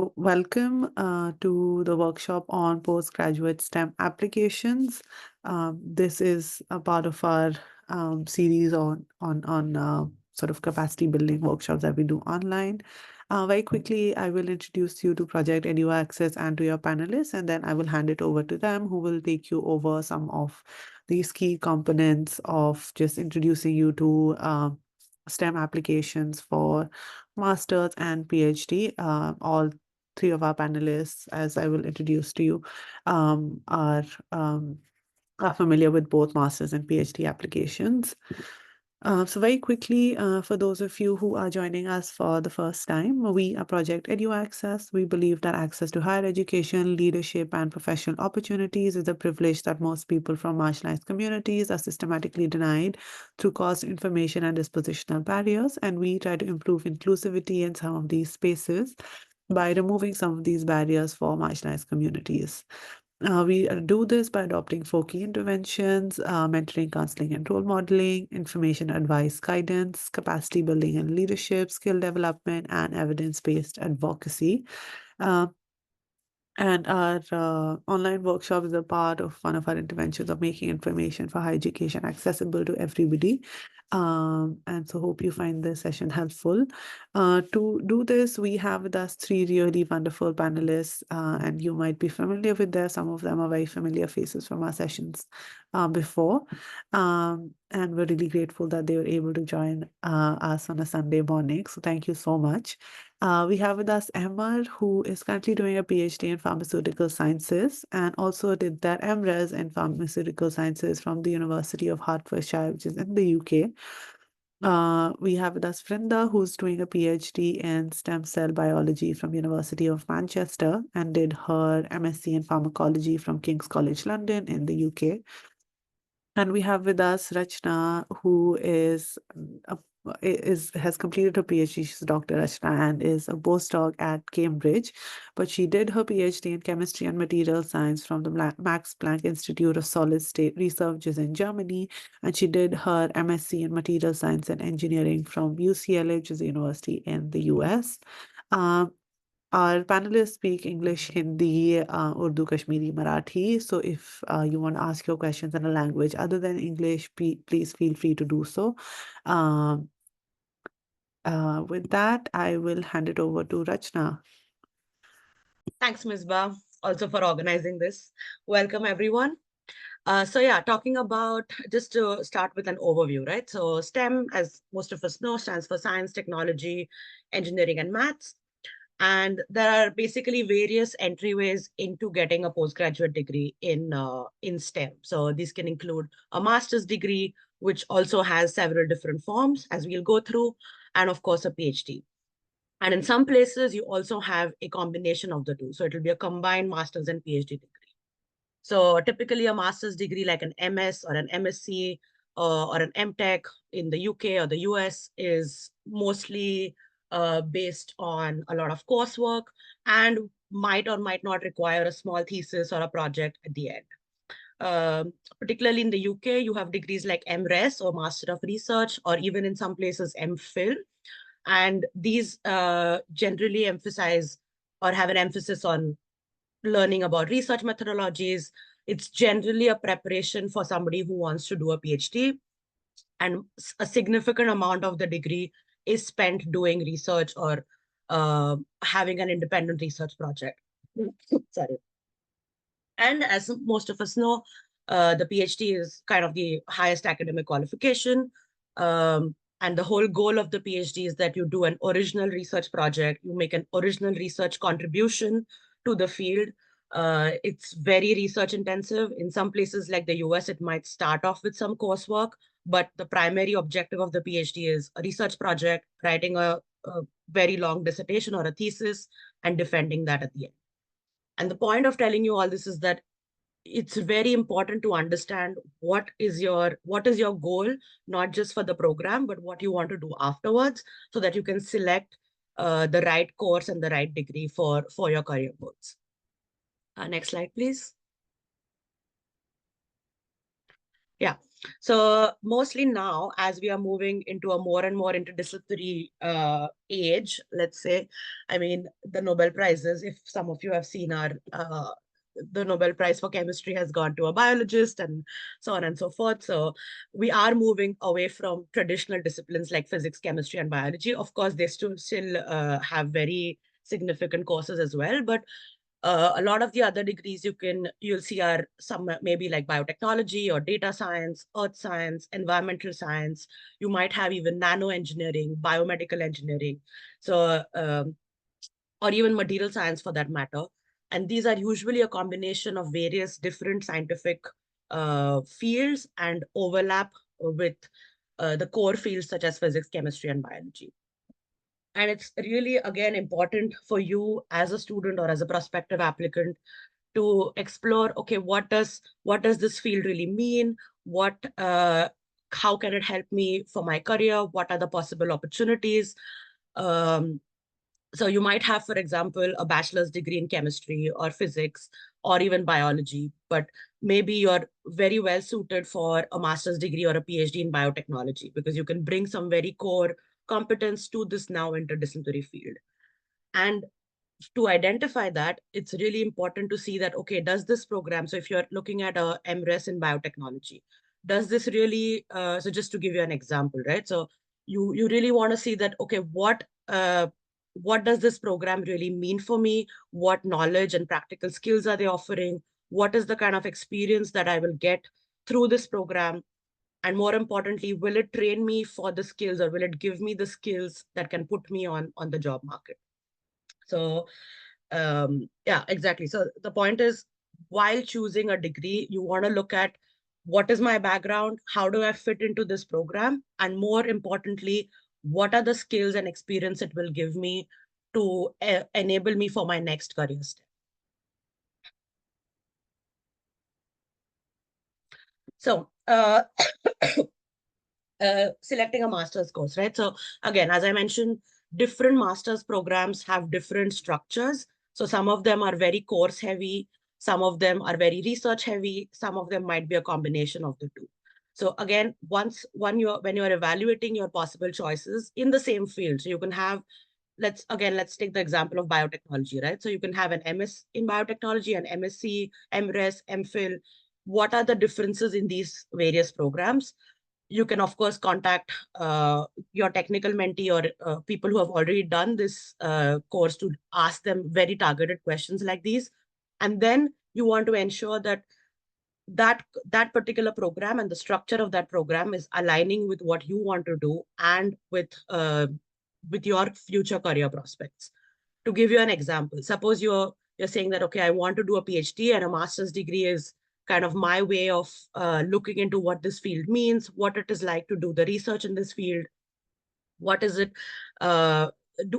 Welcome to the workshop on postgraduate STEM applications. This is a part of our series on sort of capacity building workshops that we do online. Very quickly, I will introduce you to Project EduAccess and to your panelists, and then I will hand it over to them, who will take you over some of these key components of just introducing you to STEM applications for master's and PhD. All three of our panelists, as I will introduce to you, um, are um, are familiar with both master's and PhD applications. So very quickly, for those of you who are joining us for the first time, we are Project EduAccess. We believe that access to higher education, leadership, and professional opportunities is a privilege that most people from marginalized communities are systematically denied through cost, information, and dispositional barriers. And we try to improve inclusivity in some of these spaces by removing some of these barriers for marginalized communities. We do this by adopting 4 key interventions: mentoring, counseling, and role modeling, information, advice, guidance, capacity building and leadership, skill development, and evidence-based advocacy. Uh, and our online workshop is a part of one of our interventions of making information for higher education accessible to everybody. And so hope you find this session helpful. To do this, we have with us 3 really wonderful panelists, and you might be familiar with them. Some of them are very familiar faces from our sessions before. And we're really grateful that they were able to join us on a Sunday morning. So thank you so much. We have with us Ahmar, who is currently doing a PhD in pharmaceutical sciences and also did their MRes in pharmaceutical sciences from the University of Hertfordshire, which is in the UK. We have with us Vrinda, who's doing a PhD in stem cell biology from University of Manchester and did her MSc in pharmacology from King's College London in the UK. And we have with us Rachana, who has completed her PhD. She's Dr. Rachana and is a postdoc at Cambridge, but she did her PhD in chemistry and material science from the Max Planck Institute of Solid State Research, which is in Germany, and she did her MSc in material science and engineering from UCLA, which is a university in the US. Our panelists speak English, Hindi, Urdu, Kashmiri, Marathi. So if you want to ask your questions in a language other than English, please feel free to do so. Um, with that, I will hand it over to Rachna. Thanks, Ms. Ba, also for organizing this. Welcome, everyone. Talking about, just to start with an overview, right? So STEM, as most of us know, stands for science, technology, engineering, and maths. And there are basically various entryways into getting a postgraduate degree in STEM. So these can include a master's degree, which also has several different forms, as we'll go through, and of course, a PhD. And in some places, you also have a combination of the two. So it'll be a combined master's and PhD degree. So typically a master's degree like an MS or an MSc or an MTech in the UK or the US is mostly based on a lot of coursework and might or might not require a small thesis or a project at the end. Particularly in the UK, you have degrees like MRes or Master of Research, or even in some places MPhil. And these generally emphasize or have an emphasis on learning about research methodologies. It's generally a preparation for somebody who wants to do a PhD. And a significant amount of the degree is spent doing research or having an independent research project. Sorry. And as most of us know, the PhD is kind of the highest academic qualification. And the whole goal of the PhD is that you do an original research project, you make an original research contribution to the field. It's very research intensive. In some places like the US, it might start off with some coursework, but the primary objective of the PhD is a research project, writing a very long dissertation or a thesis, and defending that at the end. And the point of telling you all this is that it's very important to understand what is your goal, not just for the program, but what you want to do afterwards, so that you can select the right course and the right degree for your career goals. Next slide, please. Yeah. So mostly now, as we are moving into a more and more interdisciplinary age, let's say, I mean, the Nobel Prizes, if some of you have seen the Nobel Prize for chemistry has gone to a biologist and so on and so forth. So we are moving away from traditional disciplines like physics, chemistry, and biology. Of course, they still have very significant courses as well, but a lot of the other degrees you'll see are some maybe like biotechnology or data science, earth science, environmental science. You might have even nano engineering, biomedical engineering, so or even material science for that matter. And these are usually a combination of various different scientific fields and overlap with the core fields such as physics, chemistry, and biology. And it's really, again, important for you as a student or as a prospective applicant to explore, okay, what does this field really mean? How can it help me for my career? What are the possible opportunities? Um, so you might have, for example, a bachelor's degree in chemistry or physics or even biology, but maybe you're very well suited for a master's degree or a PhD in biotechnology because you can bring some very core competence to this now interdisciplinary field. And to identify that, it's really important to see that, okay, does this program, so if you're looking at a MRes in biotechnology, does this really, so just to give you an example, right? So you really want to see that, okay, what does this program really mean for me? What knowledge and practical skills are they offering? What is the kind of experience that I will get through this program? And more importantly, will it train me for the skills or will it give me the skills that can put me on the job market? So yeah, exactly. So the point is, while choosing a degree, you want to look at what is my background, how do I fit into this program, and more importantly, what are the skills and experience it will give me to enable me for my next career step. So selecting a master's course, right? So again, as I mentioned, different master's programs have different structures. So some of them are very course heavy, some of them are very research heavy, some of them might be a combination of the two. So again, when you're evaluating your possible choices in the same field, so you can have, let's take the example of biotechnology, right? So you can have an MS in biotechnology, an MSc, MRes, MPhil. What are the differences in these various programs? You can, of course, contact your technical mentee or people who have already done this course to ask them very targeted questions like these. And then you want to ensure that that particular program and the structure of that program is aligning with what you want to do and with your future career prospects. To give you an example, suppose you're saying that, okay, I want to do a PhD and a master's degree is kind of my way of looking into what this field means, what it is like to do the research in this field. What is it? Uh,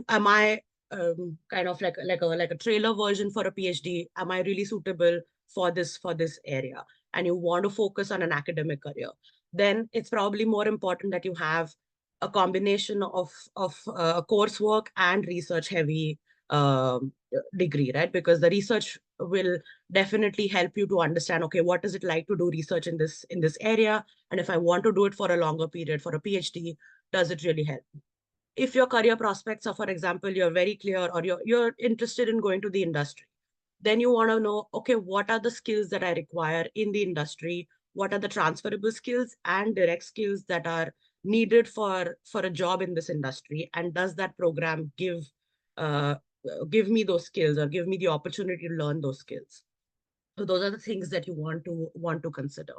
am I kind of like a trailer version for a PhD? Am I really suitable for this area? And you want to focus on an academic career, then it's probably more important that you have a combination of coursework and research heavy degree, right? Because the research will definitely help you to understand, okay, what is it like to do research in this area, and if I want to do it for a longer period for a PhD, does it really help? If your career prospects are, for example, you're very clear or you're interested in going to the industry, then you want to know, okay, what are the skills that I require in the industry? What are the transferable skills and direct skills that are needed for a job in this industry? And does that program uh, give me those skills or give me the opportunity to learn those skills? So those are the things that you want to consider.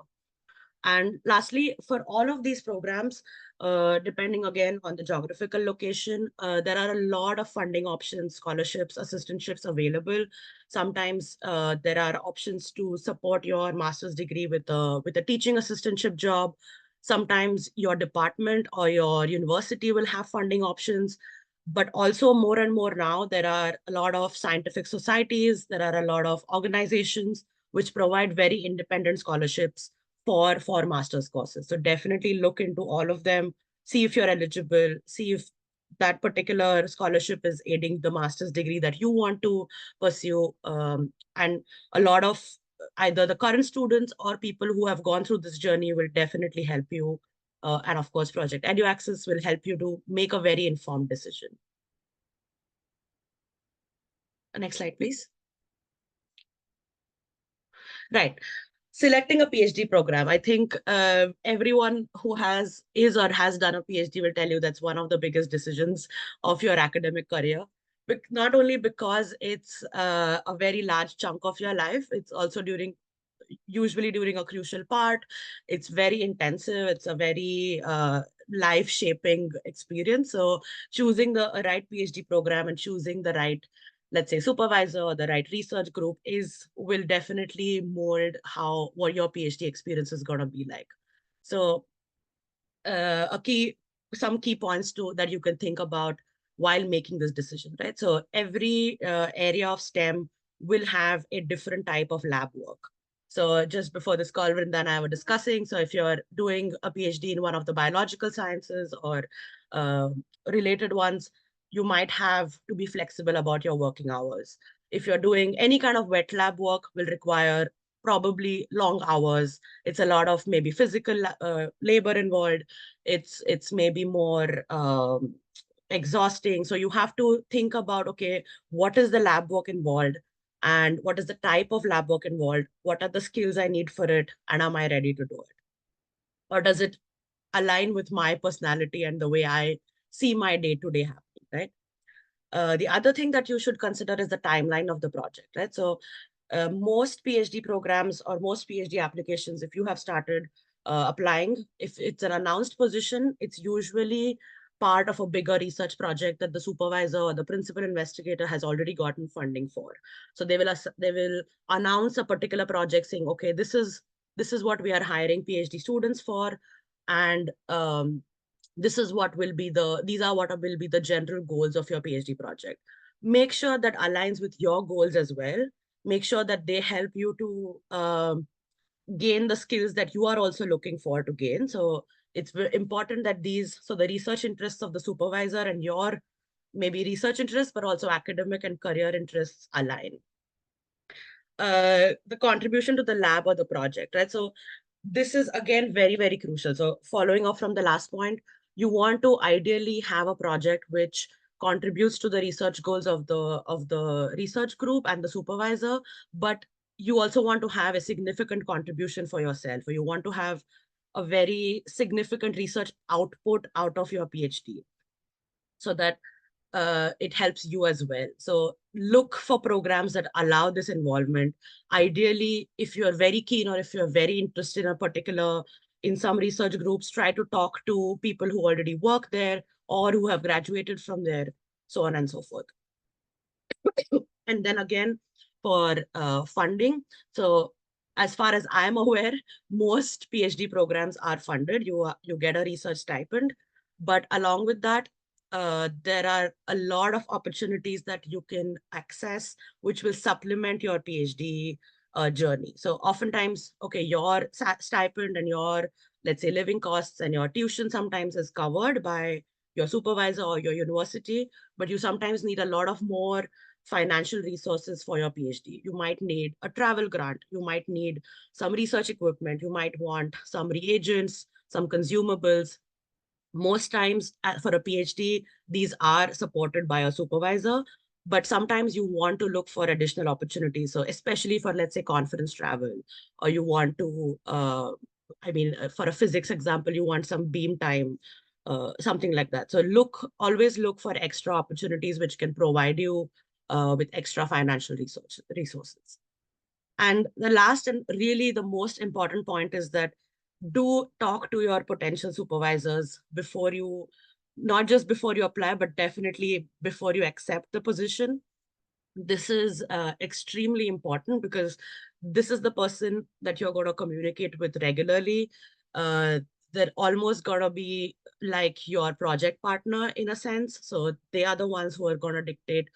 And lastly, for all of these programs, depending again on the geographical location, there are a lot of funding options, scholarships, assistantships available. Sometimes there are options to support your master's degree with a teaching assistantship job. Sometimes your department or your university will have funding options. But also more and more now, there are a lot of scientific societies, there are a lot of organizations which provide very independent scholarships for master's courses. So definitely look into all of them, see if you're eligible, see if that particular scholarship is aiding the master's degree that you want to pursue. And a lot of either the current students or people who have gone through this journey will definitely help you. And of course, Project EduAccess will help you to make a very informed decision. Next slide, please. Right. Selecting a PhD program. I think everyone who is or has done a PhD will tell you that's one of the biggest decisions of your academic career. But not only because it's a very large chunk of your life, it's also usually during a crucial part. It's very intensive. It's a very life-shaping experience. So choosing the right PhD program and choosing the right, let's say, supervisor or the right research group will definitely mold what your PhD experience is going to be like. So some key points that you can think about while making this decision, right? So every area of STEM will have a different type of lab work. So just before this call, Vrinda and I were discussing, so if you're doing a PhD in one of the biological sciences or related ones, you might have to be flexible about your working hours. If you're doing any kind of wet lab work, will require probably long hours. It's a lot of maybe physical labor involved. It's maybe more exhausting. So you have to think about, okay, what is the lab work involved? And what is the type of lab work involved? What are the skills I need for it? And am I ready to do it? Or does it align with my personality and the way I see my day-to-day happening, right? The other thing that you should consider is the timeline of the project, right? So most PhD programs or most PhD applications, if you have started applying, if it's an announced position, it's usually part of a bigger research project that the supervisor or the principal investigator has already gotten funding for. So they will announce a particular project saying, okay, this is what we are hiring PhD students for, and these are what will be the general goals of your PhD project. Make sure that aligns with your goals as well. Make sure that they help you to gain the skills that you are also looking for to gain. So it's very important that the research interests of the supervisor and your maybe research interests, but also academic and career interests align. The contribution to the lab or the project, right? So this is again very, very crucial. So following up from the last point, you want to ideally have a project which contributes to the research goals of the research group and the supervisor, but you also want to have a significant contribution for yourself, or you want to have a very significant research output out of your PhD so that it helps you as well. So look for programs that allow this involvement. Ideally, if you're very keen or if you're very interested in some research groups, try to talk to people who already work there or who have graduated from there, so on and so forth. And then again, for funding. So as far as I'm aware, most PhD programs are funded. You get a research stipend, but along with that, there are a lot of opportunities that you can access, which will supplement your PhD journey. So oftentimes, okay, your stipend and your, let's say, living costs and your tuition sometimes is covered by your supervisor or your university, but you sometimes need a lot of more financial resources for your PhD. You might need a travel grant. You might need some research equipment. You might want some reagents, some consumables. Most times for a PhD, these are supported by a supervisor, but sometimes you want to look for additional opportunities. So especially for, let's say, conference travel, or you want to, for a physics example, you want some beam time, something like that. So always look for extra opportunities which can provide you with extra financial resources. And the last and really the most important point is that do talk to your potential supervisors not just before you apply, but definitely before you accept the position. This is extremely important because this is the person that you're going to communicate with regularly. They're almost going to be like your project partner in a sense. So they are the ones who are going to dictate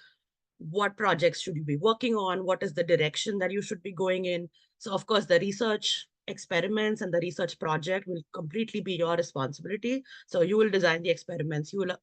what projects should you be working on, what is the direction that you should be going in. So of course, the research experiments and the research project will completely be your responsibility. So you will design the experiments, you will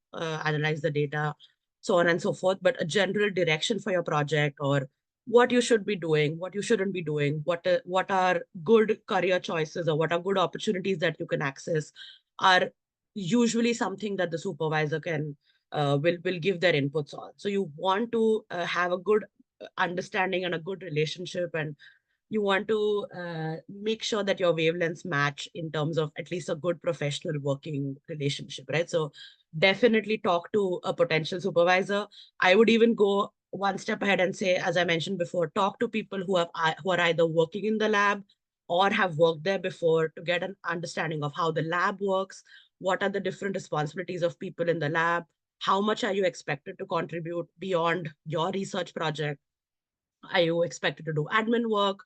analyze the data, so on and so forth. But a general direction for your project or what you should be doing, what you shouldn't be doing, what are good career choices or what are good opportunities that you can access are usually something that the supervisor can will give their inputs on. So you want to have a good understanding and a good relationship, and you want to make sure that your wavelengths match in terms of at least a good professional working relationship, right? So definitely talk to a potential supervisor. I would even go one step ahead and say, as I mentioned before, talk to people who are either working in the lab or have worked there before to get an understanding of how the lab works, what are the different responsibilities of people in the lab, how much are you expected to contribute beyond your research project, are you expected to do admin work?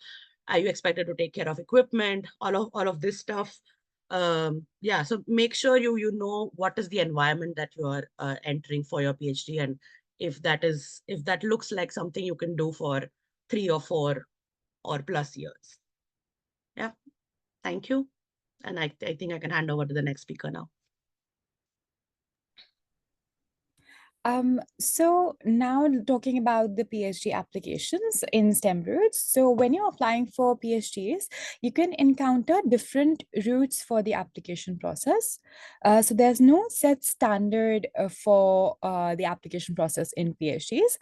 Are you expected to take care of equipment? All of this stuff. Yeah, so make sure you know what is the environment that you are entering for your PhD, and if that looks like something you can do for 3 or 4 or plus years. Yeah, thank you. And I think I can hand over to the next speaker now. So now talking about the PhD applications in STEM routes. So when you're applying for PhDs, you can encounter different routes for the application process. So there's no set standard for the application process in PhDs.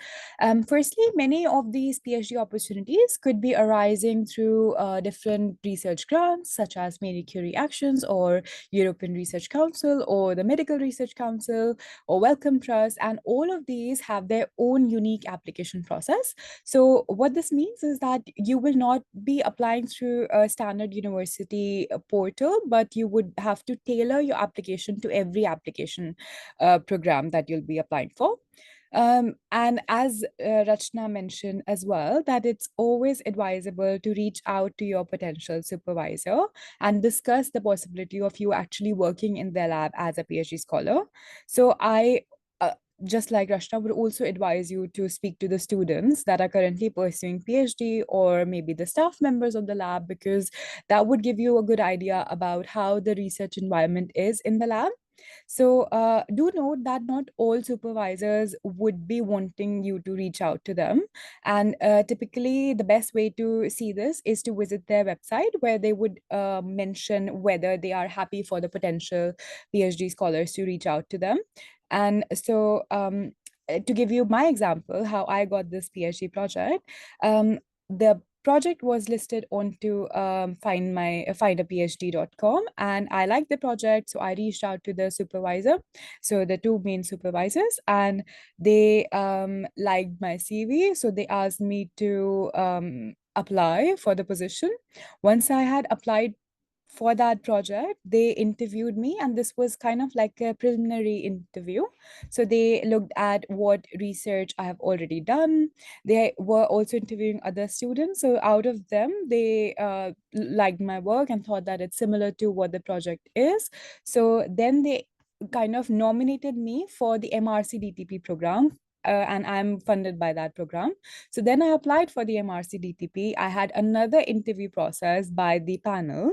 Firstly, many of these PhD opportunities could be arising through different research grants, such as Marie Curie Actions or European Research Council or the Medical Research Council or Wellcome Trust, and all of these have their own unique application process. So what this means is that you will not be applying through a standard university portal, but you would have to tailor your application to every application program that you'll be applying for. And as Rachana mentioned as well, that it's always advisable to reach out to your potential supervisor and discuss the possibility of you actually working in their lab as a PhD scholar. So uh, just like Rachana, would also advise you to speak to the students that are currently pursuing PhD or maybe the staff members of the lab, because that would give you a good idea about how the research environment is in the lab. So do note that not all supervisors would be wanting you to reach out to them. And typically, the best way to see this is to visit their website, where they would mention whether they are happy for the potential PhD scholars to reach out to them. And so, to give you my example, how I got this PhD project, the project was listed onto findaphd.com, and I liked the project, so I reached out to the supervisor, so the two main supervisors, and they liked my CV, so they asked me to apply for the position. Once I had applied for that project, they interviewed me, and this was kind of like a preliminary interview. So they looked at what research I have already done. They were also interviewing other students. So out of them, they liked my work and thought that it's similar to what the project is. So then they kind of nominated me for the MRC program. And I'm funded by that program. So then I applied for the MRC I had another interview process by the panel.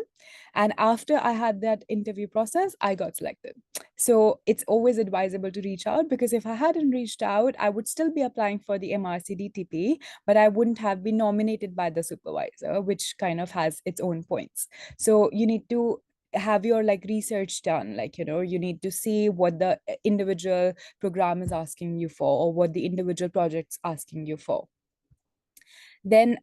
And after I had that interview process, I got selected. So it's always advisable to reach out, because if I hadn't reached out, I would still be applying for the MRC but I wouldn't have been nominated by the supervisor, which kind of has its own points. So you need to have your like research done, like you need to see what the individual program is asking you for, or what the individual project's asking you for. Then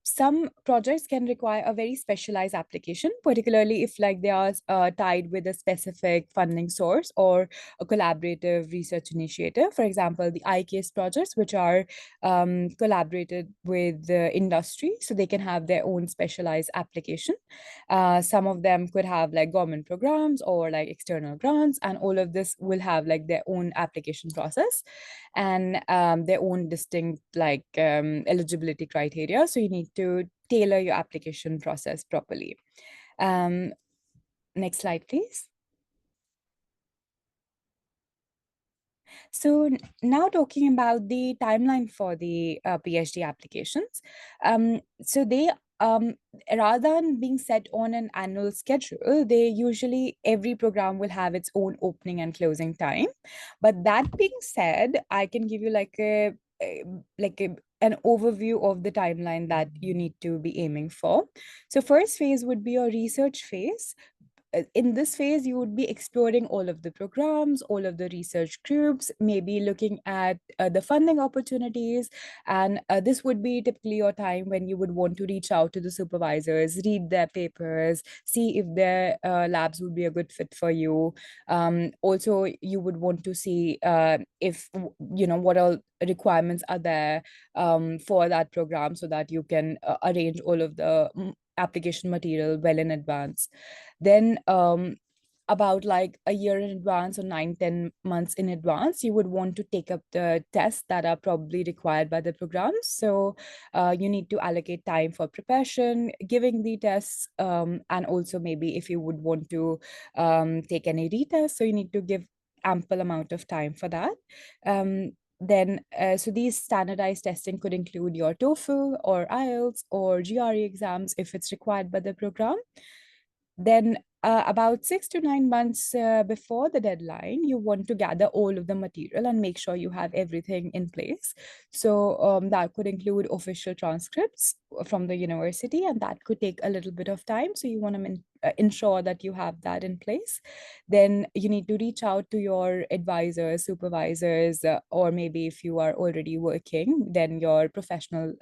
some projects can require a very specialized application, particularly if like they are tied with a specific funding source or a collaborative research initiative. For example, the iCase projects, which are collaborated with the industry, so they can have their own specialized application. Some of them could have like government programs or like external grants, and all of this will have like their own application process and their own distinct like eligibility criteria. So you need to tailor your application process properly. Next slide, please. So now talking about the timeline for the PhD applications. So they rather than being set on an annual schedule, they usually every program will have its own opening and closing time. But that being said, I can give you like a an overview of the timeline that you need to be aiming for. So first phase would be your research phase. In this phase, you would be exploring all of the programs, all of the research groups, maybe looking at the funding opportunities. And this would be typically your time when you would want to reach out to the supervisors, read their papers, see if their labs would be a good fit for you. Also, you would want to see if, what all requirements are there for that program so that you can arrange all of the application material well in advance. Then about like a year in advance or 9, 10 months in advance, you would want to take up the tests that are probably required by the program. So you need to allocate time for preparation, giving the tests, and also maybe if you would want to take any retests, so you need to give ample amount of time for that. So these standardized testing could include your TOEFL or IELTS or GRE exams if it's required by the program. Then about 6 to 9 months before the deadline, you want to gather all of the material and make sure you have everything in place. So that could include official transcripts from the university, and that could take a little bit of time. So you want to ensure that you have that in place. Then you need to reach out to your advisors, supervisors, or maybe if you are already working, then your professional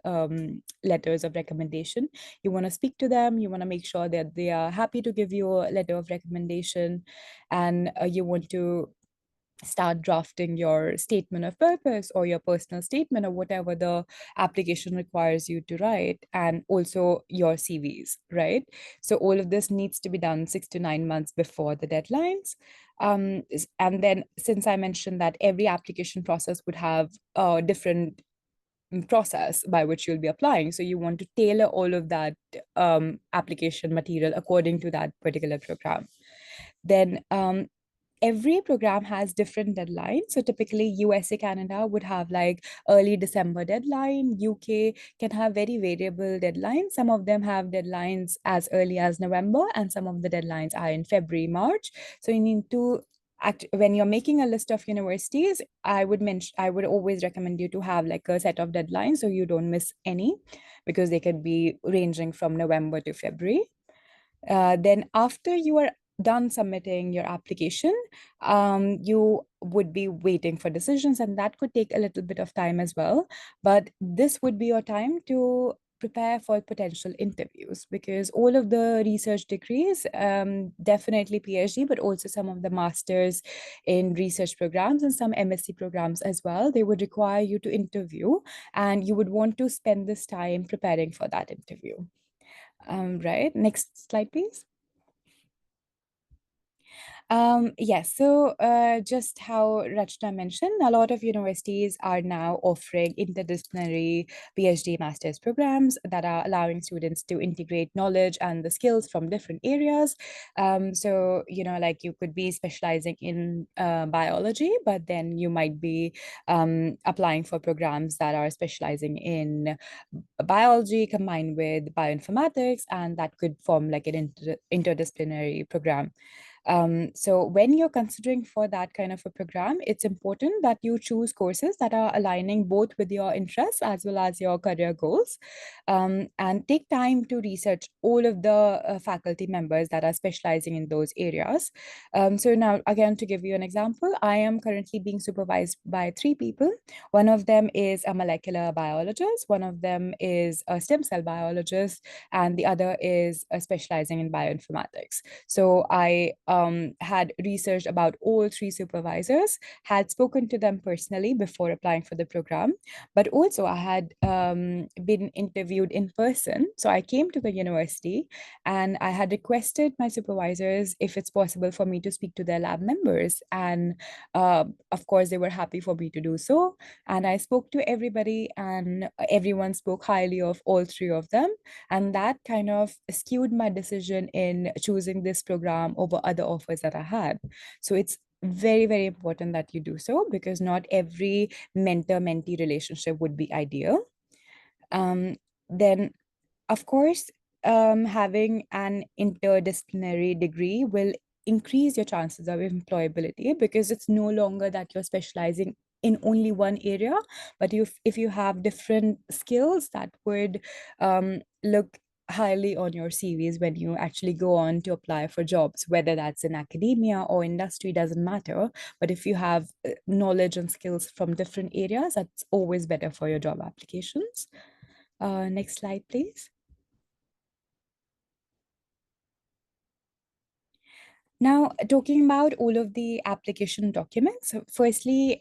letters of recommendation. You want to speak to them, you want to make sure that they are happy to give you a letter of recommendation, and you want to start drafting your statement of purpose or your personal statement or whatever the application requires you to write, and also your CVs, right? So all of this needs to be done 6 to 9 months before the deadlines. And then, since I mentioned that every application process would have a different process by which you'll be applying, so you want to tailor all of that application material according to that particular program. Then every program has different deadlines. So typically USA, Canada would have like early December deadline. UK can have very variable deadlines. Some of them have deadlines as early as November, and some of the deadlines are in February, March. So you need to when you're making a list of universities, I would always recommend you to have like a set of deadlines so you don't miss any, because they could be ranging from November to February. Then after you are done submitting your application, you would be waiting for decisions, and that could take a little bit of time as well. But this would be your time to prepare for potential interviews, because all of the research degrees, definitely PhD, but also some of the masters in research programs and some MSc programs as well, they would require you to interview, and you would want to spend this time preparing for that interview. Right, next slide, please. Yes, so just how Rachana mentioned, a lot of universities are now offering interdisciplinary PhD master's programs that are allowing students to integrate knowledge and the skills from different areas. So, like you could be specializing in biology, but then you might be applying for programs that are specializing in biology combined with bioinformatics, and that could form like an interdisciplinary program. So when you're considering for that kind of a program, it's important that you choose courses that are aligning both with your interests as well as your career goals, and take time to research all of the faculty members that are specializing in those areas. So now, again, to give you an example, I am currently being supervised by 3 people. One of them is a molecular biologist, one of them is a stem cell biologist, and the other is specializing in bioinformatics. So I had researched about all 3 supervisors, had spoken to them personally before applying for the program, but also I had been interviewed in person. So I came to the university and I had requested my supervisors if it's possible for me to speak to their lab members. And of course, they were happy for me to do so. And I spoke to everybody, and everyone spoke highly of all 3 of them. And that kind of skewed my decision in choosing this program over other offers that I had. So it's very, very important that you do so, because not every mentor-mentee relationship would be ideal. Then, of course, having an interdisciplinary degree will increase your chances of employability, because it's no longer that you're specializing in only one area, but if you have different skills, that would look highly on your CVs when you actually go on to apply for jobs, whether that's in academia or industry, doesn't matter. But if you have knowledge and skills from different areas, that's always better for your job applications. Next slide, please. Now, talking about all of the application documents, so firstly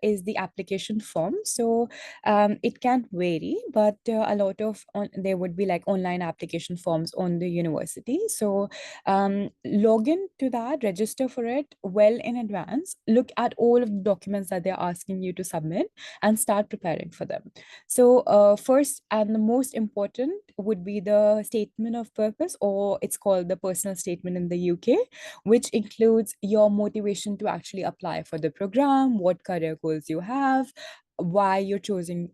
is the application form. So it can vary, but a lot of there would be like online application forms on the university. So log in to that, register for it well in advance, look at all of the documents that they're asking you to submit and start preparing for them. So first and the most important would be the statement of purpose, or it's called the personal statement in the UK, which includes your motivation to actually apply for the program, what career goals you have, why you're choosing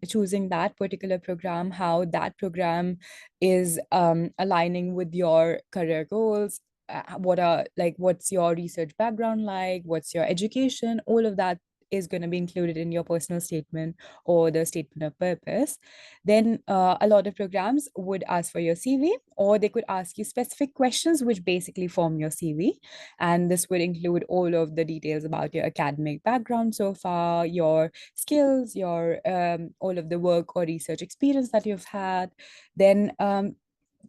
that particular program, how that program is aligning with your career goals, what's your research background like, what's your education, all of that is going to be included in your personal statement or the statement of purpose. Then a lot of programs would ask for your CV, or they could ask you specific questions which basically form your CV. And this would include all of the details about your academic background so far, your skills, your all of the work or research experience that you've had. Then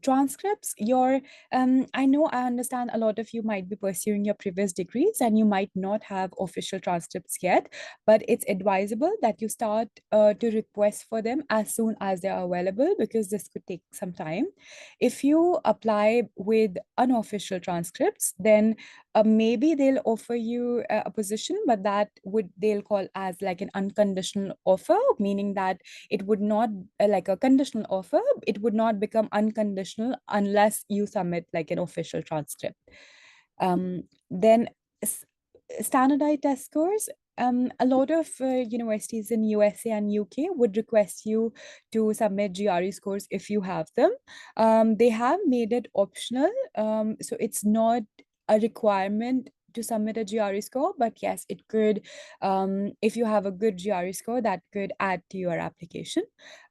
transcripts, your I understand a lot of you might be pursuing your previous degrees and you might not have official transcripts yet, but it's advisable that you start to request for them as soon as they are available, because this could take some time. If you apply with unofficial transcripts, then maybe they'll offer you a position, but that would they'll call as like an unconditional offer, meaning that it would not like a conditional offer, it would not become unconditional unless you submit like an official transcript. Then standardized test scores. A lot of universities in USA and UK would request you to submit GRE scores if you have them. They have made it optional, so it's not a requirement to submit a GRE score, but yes, it could, if you have a good GRE score, that could add to your application.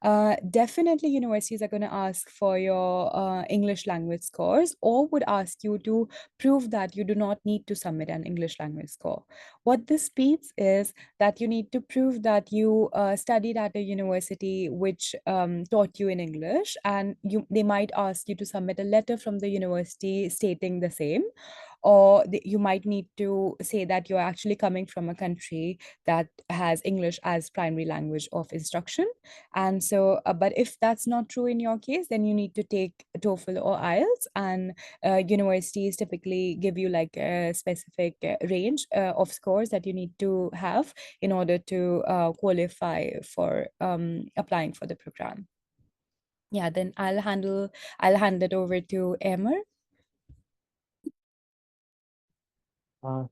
Definitely, universities are going to ask for your English language scores, or would ask you to prove that you do not need to submit an English language score. What this means is that you need to prove that you studied at a university which taught you in English, and they might ask you to submit a letter from the university stating the same, or you might need to say that you're actually coming from a country that has English as primary language of instruction. And so, but if that's not true in your case, then you need to take TOEFL or IELTS, and universities typically give you like a specific range of scores that you need to have in order to qualify for applying for the program. Yeah, then I'll hand it over to Ahmar.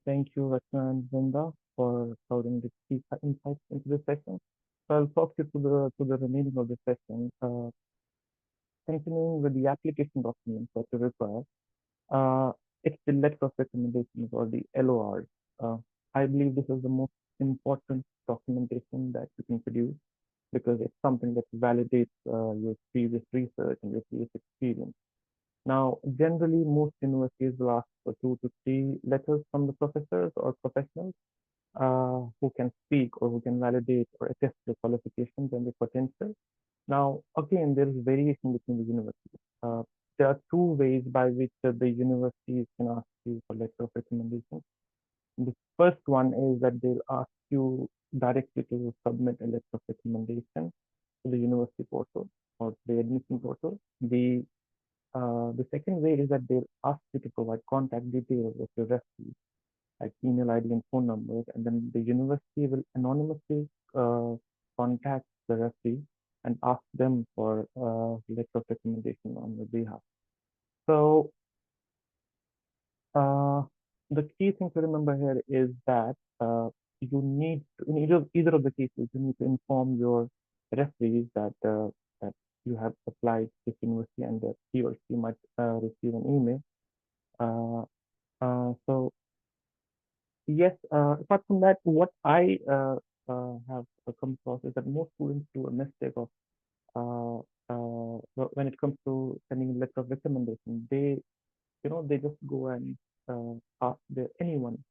Thank you, Rachana and Vrinda, for providing the key insights into this session. So I'll talk you to the remaining of the session. Continuing with the application documents that you require, it's the letter of recommendations, or the LORs. I believe this is the most important documentation that you can produce, because it's something that validates your previous research and your previous experience. Now, generally, most universities will ask for 2 to 3 letters from the professors or professionals who can speak or who can validate or attest the qualifications and the potential. Now, again, there is variation between the universities. There are 2 ways by which the universities can ask you for letter of recommendation. The first one is that they'll ask you directly to submit a letter of recommendation to the university portal or the admission portal. The second way is that they'll ask you to provide contact details of your referees, like email ID and phone numbers, and then the university will anonymously contact the referee and ask them for letter of recommendation on your behalf. So the key thing to remember here is that you need to, in either of the cases, you need to inform your referees that that you have applied to this university and that he or she might receive an email. So yes, apart from that, what I have come across is that most students do a mistake of when it comes to sending a letter of recommendation. They just go and ask anyone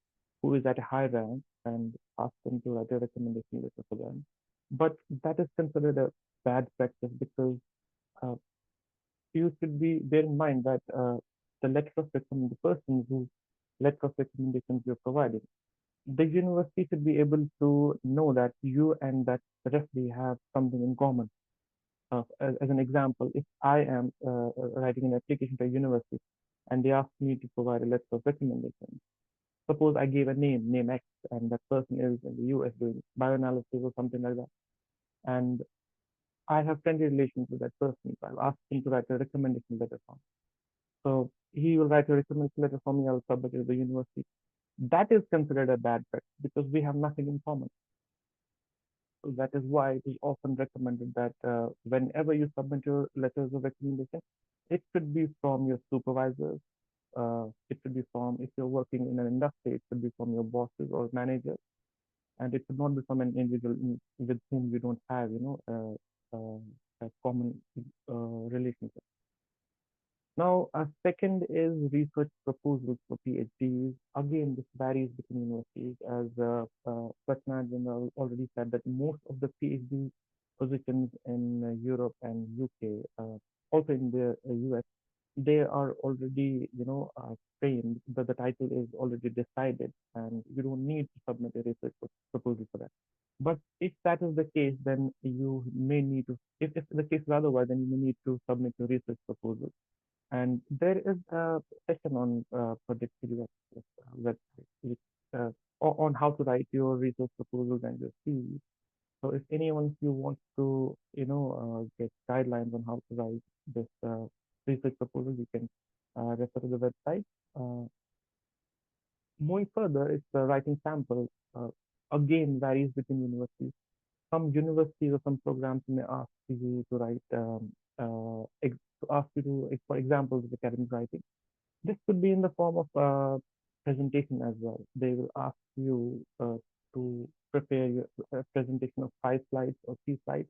who is at a high rank and ask them to write a recommendation letter for them. But that is considered a bad practice because uh, you should be bear in mind that the person whose letter of recommendations you're providing, the university should be able to know that you and that referee have something in common. As an example, if I am writing an application to a university and they ask me to provide a letter of recommendation, suppose I gave a name X, and that person is in the US doing bioanalysis or something like that, and I have friendly relations with that person. So I'll ask him to write a recommendation letter for me. So he will write a recommendation letter for me. I'll submit it to the university. That is considered a bad practice because we have nothing in common. So that is why it is often recommended that whenever you submit your letters of recommendation, it should be from your supervisors. It should be from, if you're working in an industry, it should be from your bosses or managers, and it should not be from an individual with whom you don't have, a common relationship. Now, second is research proposals for PhDs. Again, this varies between universities. As Rachana and Vrinda already said, that most of the PhD positions in Europe and UK, also in the US, they are already, framed. The title is already decided, and you don't need to submit a research proposal for that. But if that is the case, then you may need to, if the case is otherwise, then you may need to submit your research proposal. And there is a session on Project EduAccess website on how to write your research proposals and your CV. So if anyone of you wants to, get guidelines on how to write this research proposal, you can refer to the website. Moving further, it's writing samples. Again, varies between universities. Some universities or some programs may ask you to write, ask you to, for examples of academic writing. This could be in the form of presentation as well. They will ask you to prepare your presentation of 5 slides or 3 slides,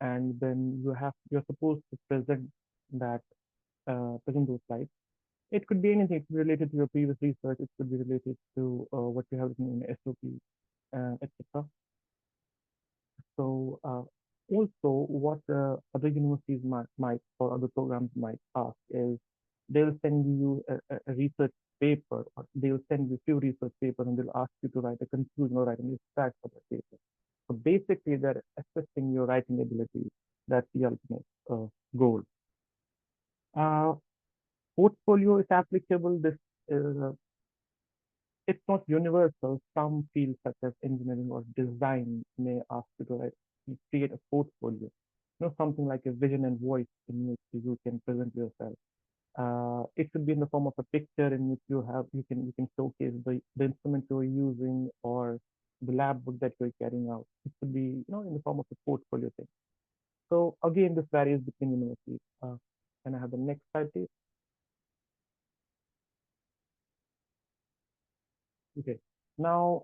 and then you're supposed to that present those slides. It could be anything. It could be related to your previous research. It could be related to what you have written in SOP, etc. So also what other universities might or other programs might ask is they'll send you a research paper, or they'll send you a few research papers, and they'll ask you to write a conclusion or write an extract for that paper. So basically, they're assessing your writing ability. That's the ultimate goal. Portfolio is applicable. This is it's not universal. Some fields such as engineering or design may ask you to create a portfolio. Something like a vision and voice in which you can present yourself. It could be in the form of a picture in which you can showcase the instrument you're using or the lab work that you're carrying out. It could be in the form of a portfolio thing. So again, this varies between universities. Can I have the next slide, please? Okay. Now,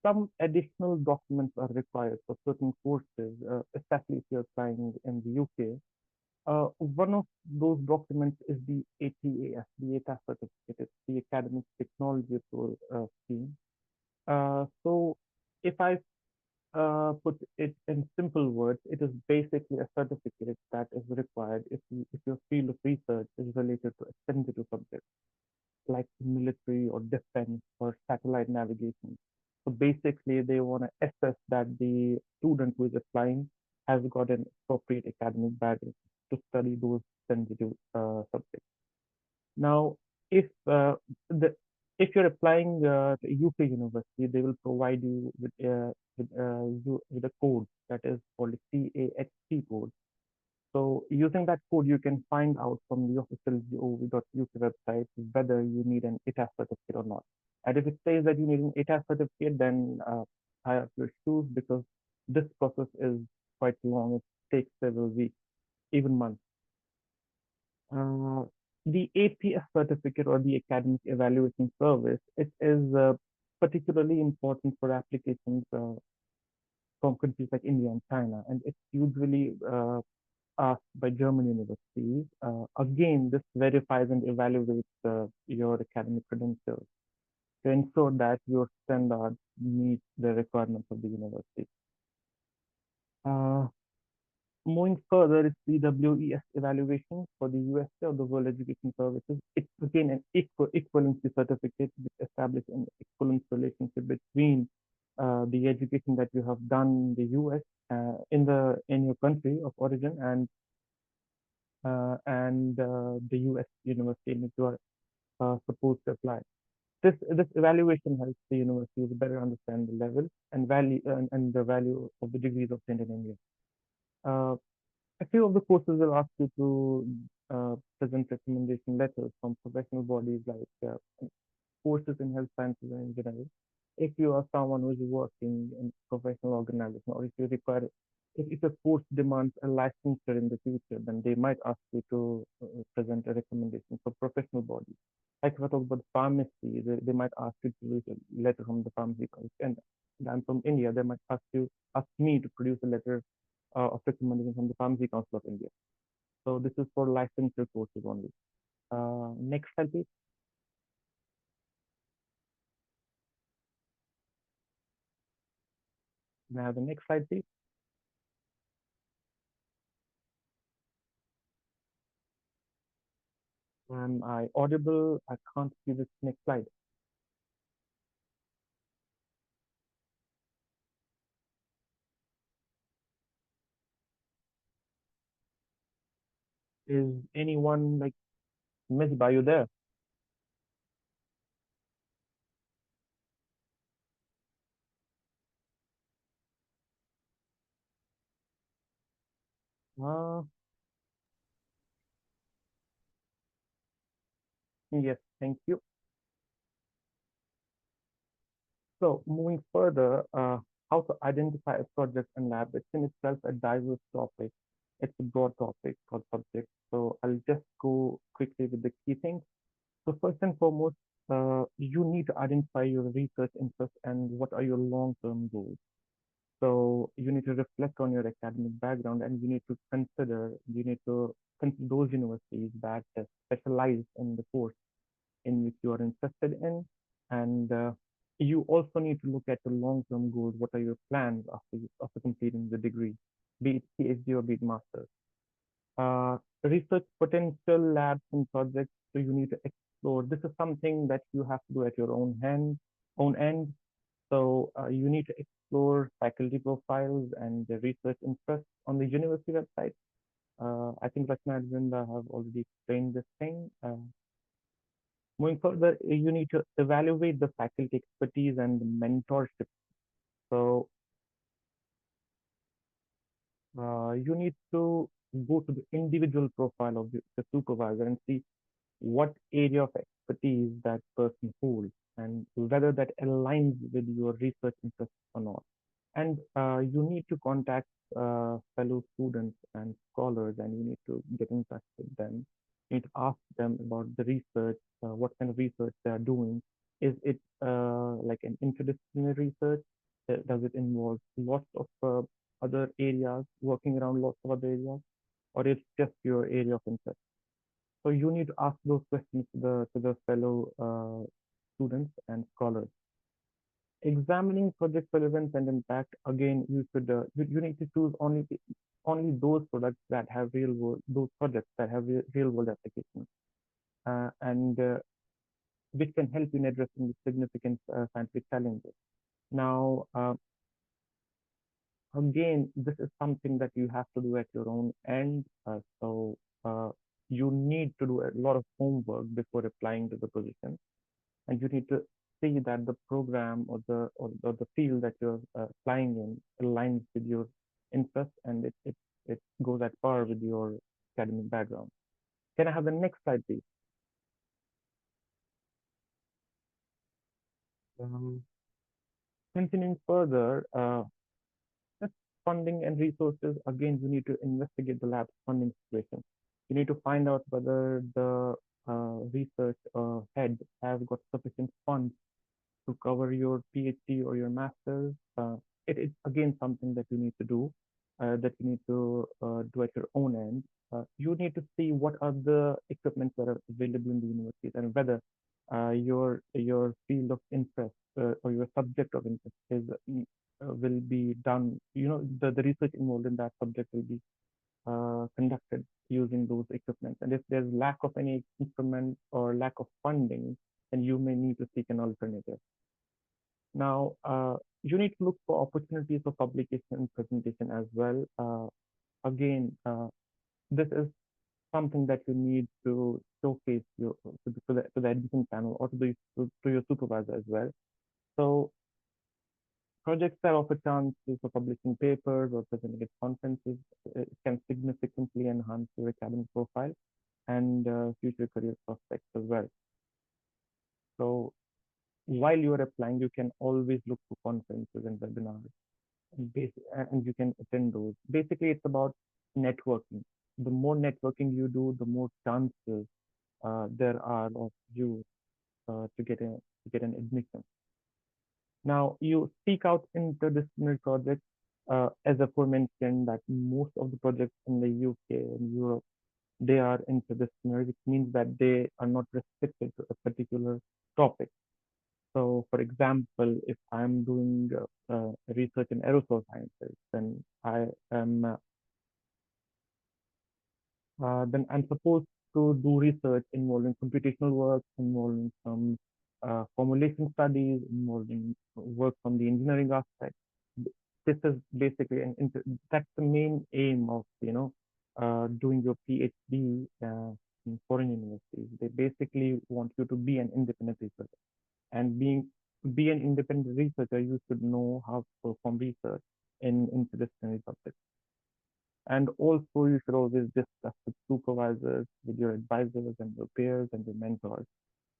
some additional documents are required for certain courses, especially if you're applying in the UK. One of those documents is the ATAS, the ATAS certificate. It's the Academic Technology Approval Scheme. So if I put it in simple words, it is basically a certificate that is required if your field of research is related to a sensitive subject, like military or defense or satellite navigation. So basically, they want to assess that the student who is applying has got an appropriate academic background to study those sensitive subjects. Now, if the if you're applying to UK university, they will provide you with a code that is called CAHC code. So using that code, you can find out from the official gov.uk website whether you need an ATAS certificate or not. And if it says that you need an ATAS certificate, then tie up your shoes because this process is quite long. It takes several weeks, even months. The APS certificate or the Academic Evaluation Service, it is particularly important for applications from countries like India and China, and it's usually asked by German universities. Again, this verifies and evaluates your academic credentials to ensure that your standards meet the requirements of the university. Uh, Moving further, it's the WES evaluation for the USA or the World Education Services. It's again an equivalency certificate which establishes an equivalence relationship between the education that you have done in the US in your country of origin and the US university in which you are supposed to apply. This evaluation helps the universities better understand the level and value and the value of the degrees obtained in India. A few of the courses will ask you to present recommendation letters from professional bodies like courses in health sciences and engineering. If you are someone who is working in professional organization, or if you require, if a course demands a licensure in the future, then they might ask you to present a recommendation for professional bodies. Like if I talk about pharmacy, they might ask you to produce a letter from the pharmacy council. And I'm from India, they might ask me to produce a letter of recommendation from the Pharmacy Council of India. So this is for licensure courses only. Next slide, please. Can I have the next slide, please? Am I audible? I can't see this next slide. Is anyone like Miss, are you there? Uh, yes, thank you. So moving further, how to identify a project and lab. It's in itself a diverse topic. It's a broad topic or subject. So I'll just go quickly with the key things. So first and foremost, you need to identify your research interests and what are your long-term goals. So you need to reflect on your academic background and you need to consider those universities that specialize in the course in which you are interested in. And you also need to look at the long-term goals. What are your plans after completing the degree, be it PhD or be it master's? Research potential labs and projects. So you need to explore. This is something that you have to do at your own end. So you need to explore faculty profiles and the research interests on the university website. I think Rachana and Vrinda have already explained this thing. Moving further, you need to evaluate the faculty expertise and the mentorship. So you need to go to the individual profile of the supervisor and see what area of expertise that person holds and whether that aligns with your research interests or not. And you need to contact fellow students and scholars and you need to get in touch with them. You need to ask them about the research, what kind of research they are doing. Is it like an interdisciplinary research? Does it involve lots of other areas, working around lots of other areas? Or it's just your area of interest? So you need to ask those questions to the fellow students and scholars. Examining project relevance and impact, again, you need to choose only those products that have those projects that have real world applications, and which can help you in addressing the significant scientific challenges. Now, again, this is something that you have to do at your own end. So you need to do a lot of homework before applying to the position, and you need to see that the program or the field that you're applying in aligns with your interest and it goes at par with your academic background. Can I have the next slide, please? Um, Continuing further, funding and resources. Again, you need to investigate the lab's funding situation. You need to find out whether the research head has got sufficient funds to cover your PhD or your master's. it is again something that you need to do, that you need to do at your own end. You need to see what are the equipments that are available in the universities and whether your field of interest or your subject of interest is will be done. The research involved in that subject will be conducted using those equipment. And if there's lack of any instrument or lack of funding, then you may need to seek an alternative. Now, you need to look for opportunities for publication and presentation as well. Again, this is something that you need to showcase to the admission panel or to your supervisor as well. So projects that offer chances for publishing papers or presenting at conferences can significantly enhance your academic profile and future career prospects as well. So while you are applying, you can always look for conferences and webinars, and you can attend those. Basically, it's about networking. The more networking you do, the more chances there are of you to get an admission. Now, you seek out interdisciplinary projects. As aforementioned, that most of the projects in the UK and Europe, they are interdisciplinary, which means that they are not restricted to a particular topic. So, for example, if I'm doing research in aerosol sciences, then I'm supposed to do research involving computational work, involving some formulation studies, involving work from the engineering aspect. This is basically that's the main aim of doing your PhD in foreign universities. They basically want you to be an independent researcher, and be an independent researcher, you should know how to perform research in interdisciplinary subjects. And also, you should always discuss with supervisors, with your advisors and your peers and your mentors.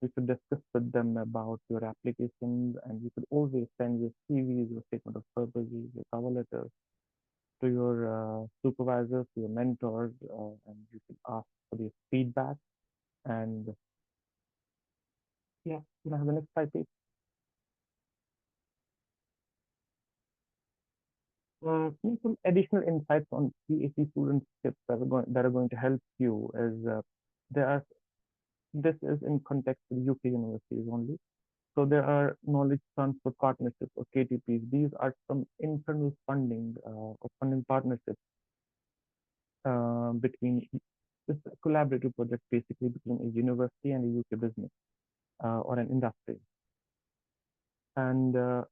You should discuss with them about your applications, and you should always send your CVs, your statement of purposes, your cover letters to your supervisors, to your mentors, and you should ask for their feedback. And yeah, have the next slide, please. Some additional insights on PhD student tips that are going to help you is there are this is in context with UK universities only. So there are knowledge transfer partnerships or KTPs. These are some internal funding or funding partnerships between this collaborative project basically between a university and a UK business or an industry. And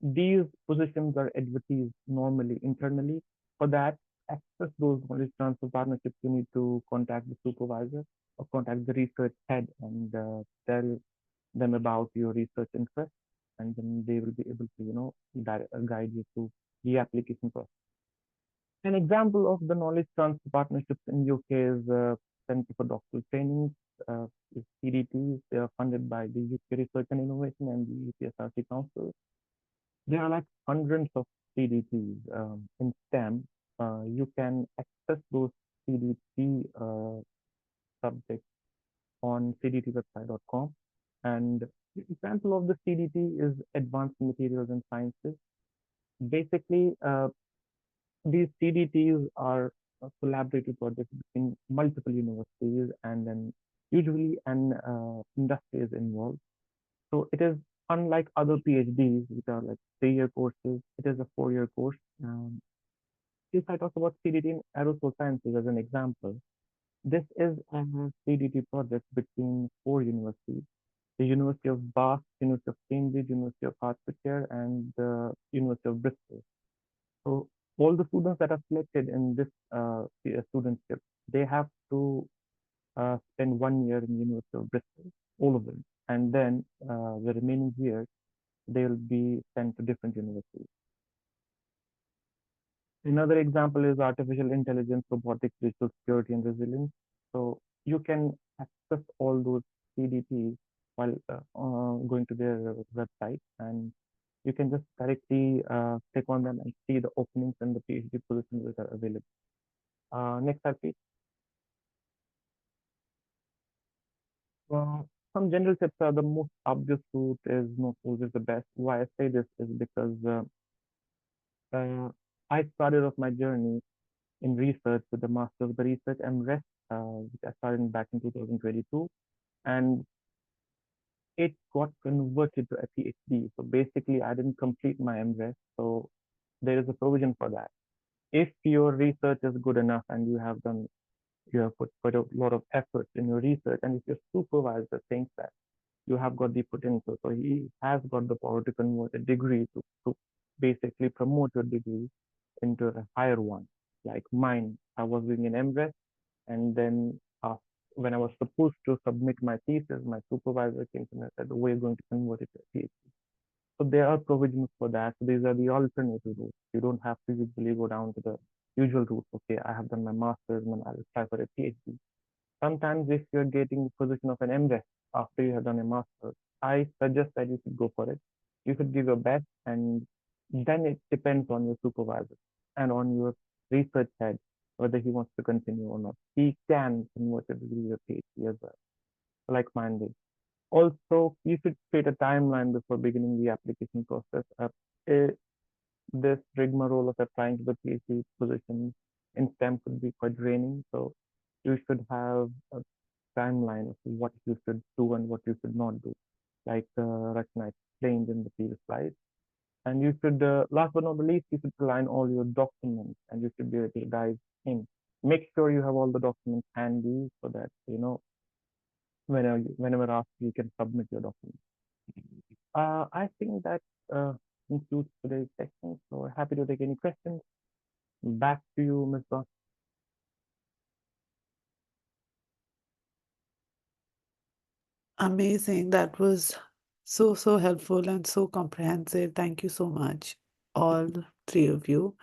these positions are advertised normally internally. For that, access those knowledge transfer partnerships, you need to contact the supervisor or contact the research head and tell them about your research interest, and then they will be able to, guide you through the application process. An example of the knowledge transfer partnerships in UK is Center for Doctoral Training, is CDTs. They are funded by the UK Research and Innovation and the UPSRC Council. There are like hundreds of CDTs in STEM. You can access those CDT subjects on cdtwebsite.com. And the example of the CDT is Advanced Materials and Sciences. Basically, these CDTs are collaborative projects between multiple universities, and then usually an industry is involved. So it is unlike other PhDs, which are like 3-year courses. It is a 4-year course. If I talk about CDT in aerosol sciences as an example, this is a CDT project between 4 universities: the University of Bath, University of Cambridge, University of Hertfordshire, and the University of Bristol. So all the students that are selected in this studentship, they have to spend 1 year in the University of Bristol, all of them. And then the remaining years, they will be sent to different universities. Another example is artificial intelligence, robotics, digital security, and resilience. So you can access all those CDPs while going to their website, and you can just directly click on them and see the openings and the PhD positions that are available. Next slide, please. Some general tips are the most obvious route is not always the best. Why I say this is because I started off my journey in research with the Master of the Research MRes, which I started back in 2022, and it got converted to a PhD. So basically, I didn't complete my MRes, so there is a provision for that. If your research is good enough and you have put quite a lot of effort in your research, and if your supervisor thinks that you have got the potential, so he has got the power to convert a degree to basically promote your degree into a higher one. Like mine, I was doing an MRes, and then when I was supposed to submit my thesis, my supervisor came to me and said, "We're going to convert it to a PhD." So there are provisions for that. So these are the alternative routes. You don't have to usually go down to the usual route. Okay, I have done my master's, and I'll apply for a PhD. Sometimes if you're getting the position of an MRes after you have done a master's, I suggest that you should go for it. You should give your best, and then it depends on your supervisor and on your research head whether he wants to continue or not. He can convert it to a PhD as well, like mine did. Also, you should create a timeline before beginning the application process. Eh, this rigmarole of applying to the PhD position in STEM could be quite draining. So you should have a timeline of what you should do and what you should not do, like Rachana explained in the previous slide. And you should, last but not the least, you should align all your documents and you should be able to dive in. Make sure you have all the documents handy so that, whenever asked, you can submit your documents. I think that concludes today's section. So happy to take any questions. Back to you, Ms. Ross. Amazing. That was so helpful and so comprehensive. Thank you so much, all three of you.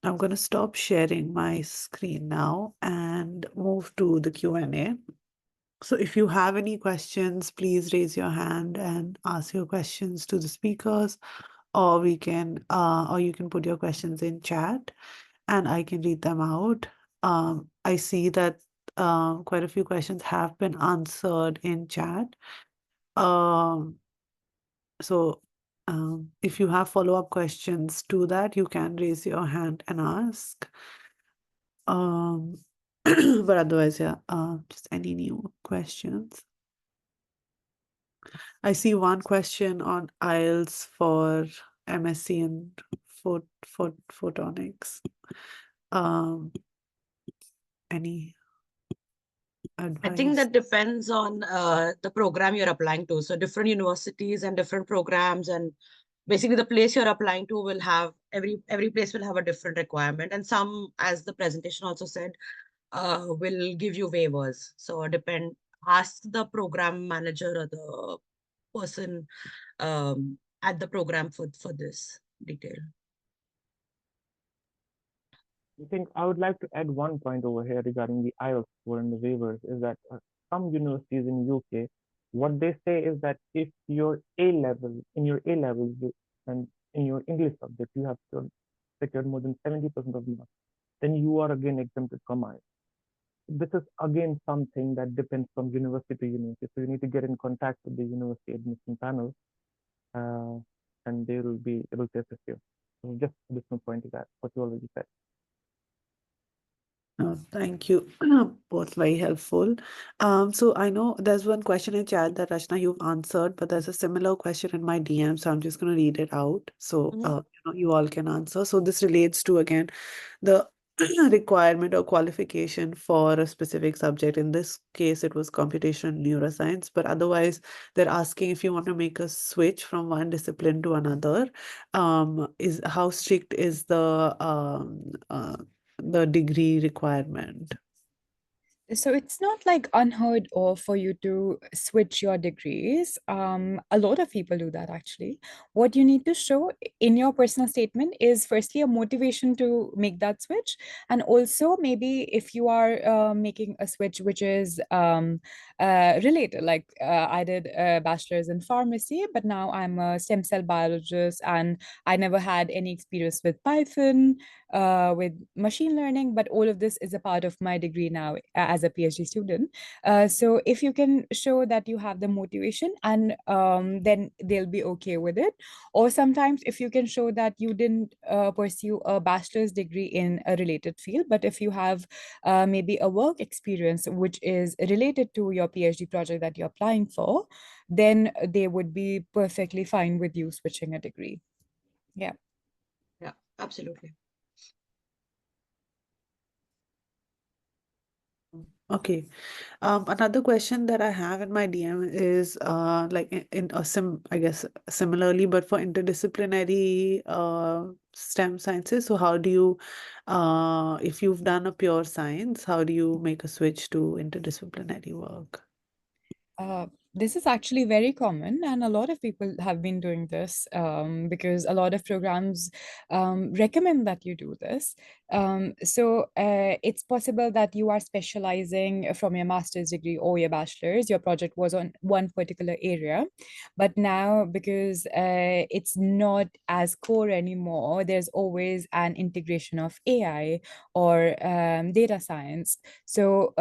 I'm going to stop sharing my screen now and move to the Q&A. So if you have any questions, please raise your hand and ask your questions to the speakers, or you can put your questions in chat and I can read them out. I see that quite a few questions have been answered in chat. So if you have follow-up questions to that, you can raise your hand and ask. But otherwise, yeah, just any new questions. I see one question on IELTS for MSc in photonics. Any I think advice? that depends on the program you're applying to. So different universities and different programs, and basically the place you're applying to will have every place will have a different requirement, and some, as the presentation also said, will give you waivers. So ask the program manager or the person at the program for this detail. I think I would like to add one point over here regarding the IELTS score and the waivers is that some universities in UK, what they say is that if your A level, in your A levels and in your English subject, you have secured more than 70% of marks, then you are again exempted from IELTS. This is again something that depends from university to university. So you need to get in contact with the university admission panel, and they will be able to assist you. So just additional point to that, what you already said. No, thank you. Both very helpful. So I know there's one question in chat that Rachana you've answered, but there's a similar question in my DM, so I'm just going to read it out so you all can answer. So this relates to again the requirement or qualification for a specific subject. In this case, it was computational neuroscience, but otherwise they're asking if you want to make a switch from one discipline to another, is how strict is the degree requirement? So it's not like unheard of for you to switch your degrees. A lot of people do that actually. What you need to show in your personal statement is firstly a motivation to make that switch, and also maybe if you are making a switch which is related, like I did a bachelor's in pharmacy, but now I'm a stem cell biologist and I never had any experience with Python. with machine learning, but all of this is a part of my degree now as a PhD student. So if you can show that you have the motivation, and then they'll be okay with it. Or sometimes if you can show that you didn't pursue a bachelor's degree in a related field, but if you have maybe a work experience which is related to your PhD project that you're applying for, then they would be perfectly fine with you switching a degree. Yeah. Yeah, absolutely. Okay. Another question that I have in my DM is like in a I guess similarly, but for interdisciplinary STEM sciences. So how do you, if you've done a pure science, how do you make a switch to interdisciplinary work? This is actually very common, and a lot of people have been doing this because a lot of programs recommend that you do this. It's possible that you are specializing from your master's degree or your bachelor's. Your project was on one particular area, but now because it's not as core anymore, there's always an integration of AI or data science. So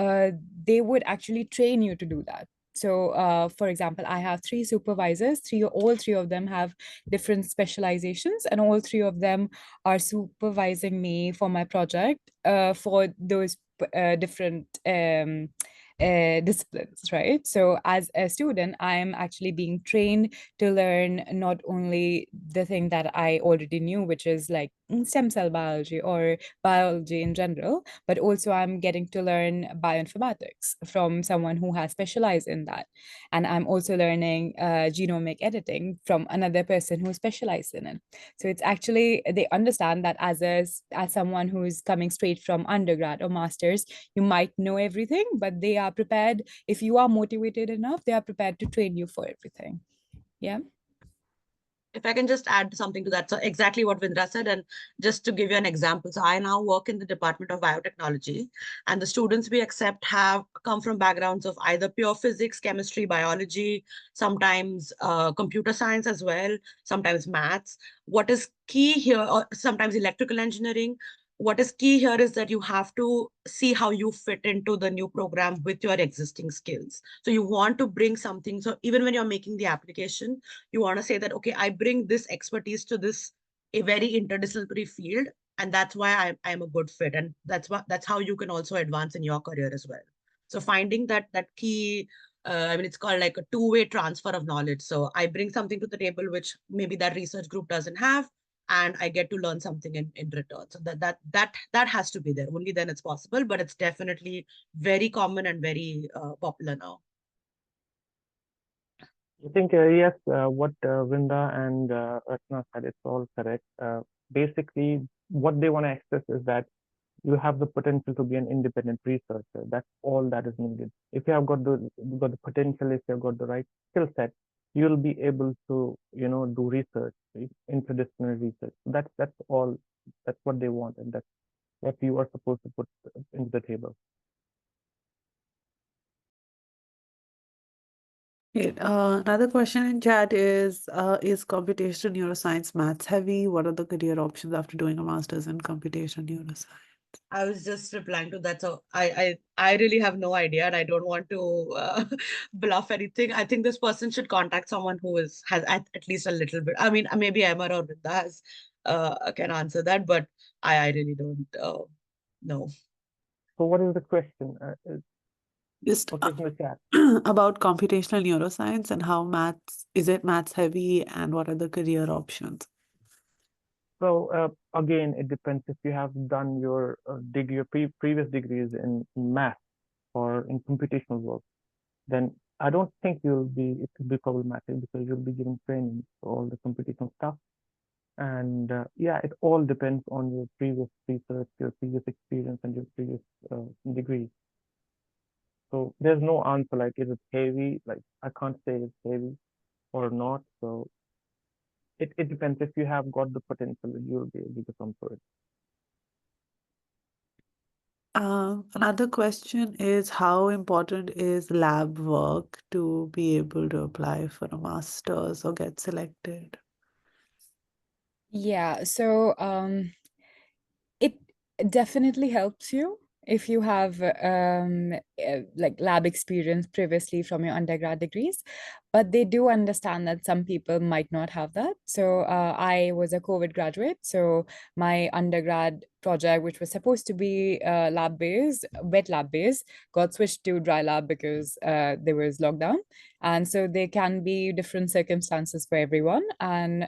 they would actually train you to do that. So, for example, I have three supervisors. All three of them have different specializations, and all three of them are supervising me for my project for those different disciplines, right? So, as a student, I am actually being trained to learn not only the thing that I already knew, which is like stem cell biology or biology in general, but also I'm getting to learn bioinformatics from someone who has specialized in that. And I'm also learning genomic editing from another person who specialized in it. So it's actually, they understand that as someone who's coming straight from undergrad or master's, you might know everything, but they are prepared. If you are motivated enough, they are prepared to train you for everything. Yeah. If I can just add something to that. So exactly what Vindra said, and just to give you an example. So I now work in the Department of Biotechnology, and the students we accept have come from backgrounds of either pure physics, chemistry, biology, sometimes computer science as well, sometimes maths. What is key here, or sometimes electrical engineering, what is key here is that you have to see how you fit into the new program with your existing skills. So you want to bring something. So even when you're making the application, you want to say that, okay, I bring this expertise to this a very interdisciplinary field, and that's why I'm a good fit. And that's how you can also advance in your career as well. So finding that key, I mean, it's called like a two-way transfer of knowledge. So I bring something to the table which maybe that research group doesn't have, and I get to learn something in return. So that has to be there. Only then it's possible, but it's definitely very common and very popular now. I think, yes, what Vrinda and Rachana said, it's all correct. Basically, what they want to access is that you have the potential to be an independent researcher. That's all that is needed. If you have got the potential, if you've got the right skill set, you'll be able to, do research, right? Interdisciplinary research. That's all. That's what they want, and that's what you are supposed to put into the table. Great. Another question in chat is computational neuroscience maths heavy? What are the career options after doing a master's in computational neuroscience? I was just replying to that. So I really have no idea, and I don't want to bluff anything. I think this person should contact someone who has at least a little bit. I mean, maybe Ahmar or Vrinda has can answer that, but I really don't know. So, what is the question? Just What is in the chat? about computational neuroscience and how is it maths heavy, and what are the career options? So again, it depends if you have done your degree, previous degrees in math or in computational work, then I don't think it will be problematic because you'll be given training for all the computational stuff. And yeah, it all depends on your previous research, your previous experience, and your previous degree. So there's no answer like, is it heavy? Like, I can't say it's heavy or not. So it depends. If you have got the potential, you'll be able to come for it. Another question is, how important is lab work to be able to apply for a master's or get selected? Yeah. So It definitely helps you if you have like lab experience previously from your undergrad degrees, but they do understand that some people might not have that. So I was a COVID graduate, so my undergrad project, which was supposed to be lab based, wet lab based, got switched to dry lab because there was lockdown, and so there can be different circumstances for everyone. And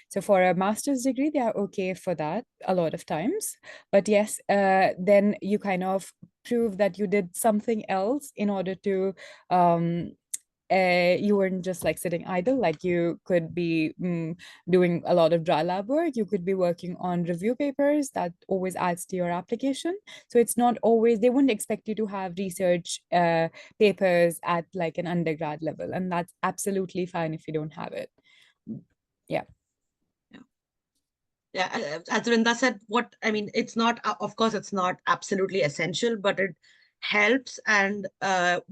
so for a master's degree, they are okay for that a lot of times. But yes, then you kind of prove that you did something else in order to you weren't just like sitting idle, like you could be doing a lot of dry lab work, you could be working on review papers. That always adds to your application. So it's not always, they wouldn't expect you to have research papers at like an undergrad level, and that's absolutely fine if you don't have it. Yeah. Yeah, as Vrinda said, what I mean, it's not, of course, it's not absolutely essential, but it helps. And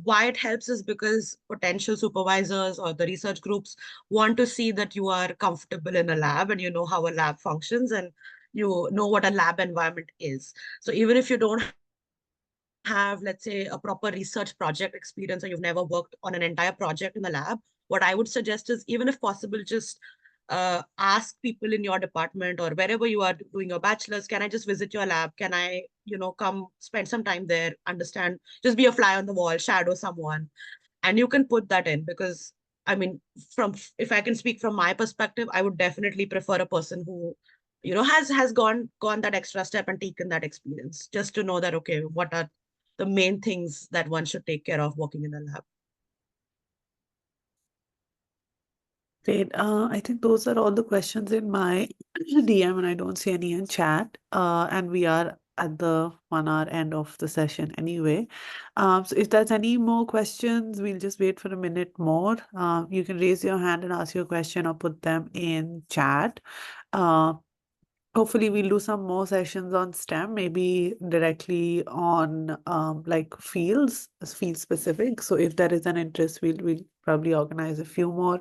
why it helps is because potential supervisors or the research groups want to see that you are comfortable in a lab and you know how a lab functions and you know what a lab environment is. So even if you don't have, let's say, a proper research project experience or you've never worked on an entire project in the lab, what I would suggest is, even if possible, just ask people in your department or wherever you are doing your bachelor's, can I just visit your lab? Can I, come spend some time there, understand, just be a fly on the wall, shadow someone. And you can put that in, because I mean, if I can speak from my perspective, I would definitely prefer a person who, has gone that extra step and taken that experience, just to know that, okay, what are the main things that one should take care of working in the lab. Great. I think those are all the questions in my DM, and I don't see any in chat. And we are at the 1 hour end of the session anyway. So if there's any more questions, we'll just wait for a minute more. You can raise your hand and ask your question or put them in chat. Hopefully we'll do some more sessions on STEM, maybe directly on like field specific. So if there is an interest, we'll probably organize a few more.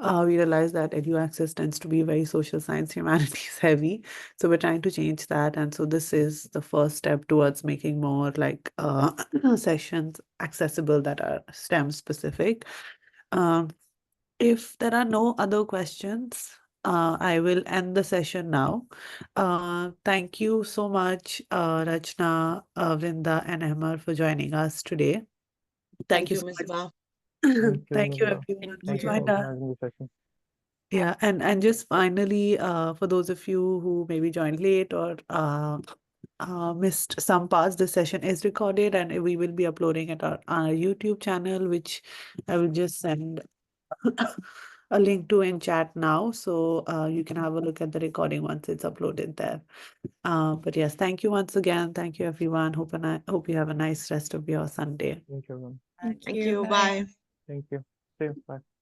We realize that EduAccess tends to be very social science humanities heavy. So we're trying to change that. And so this is the first step towards making more like sessions accessible that are STEM specific. If there are no other questions, I will end the session now. Thank you so much, Rachana, Vrinda, and Ahmar for joining us today. Thank you You, so Ms. much. Ba. Thank you, Vrinda. everyone, who Thank you for joined us. organizing the session. Yeah, and just finally, for those of you who maybe joined late or missed some parts, this session is recorded and we will be uploading it on our YouTube channel, which I will just send a link to in chat now, so you can have a look at the recording once it's uploaded there. But yes, thank you once again. Thank you, everyone. Hope you have a nice rest of your Sunday. Thank you, everyone. Thank Thank you. you. Bye. Bye. Thank you. Safe. Bye.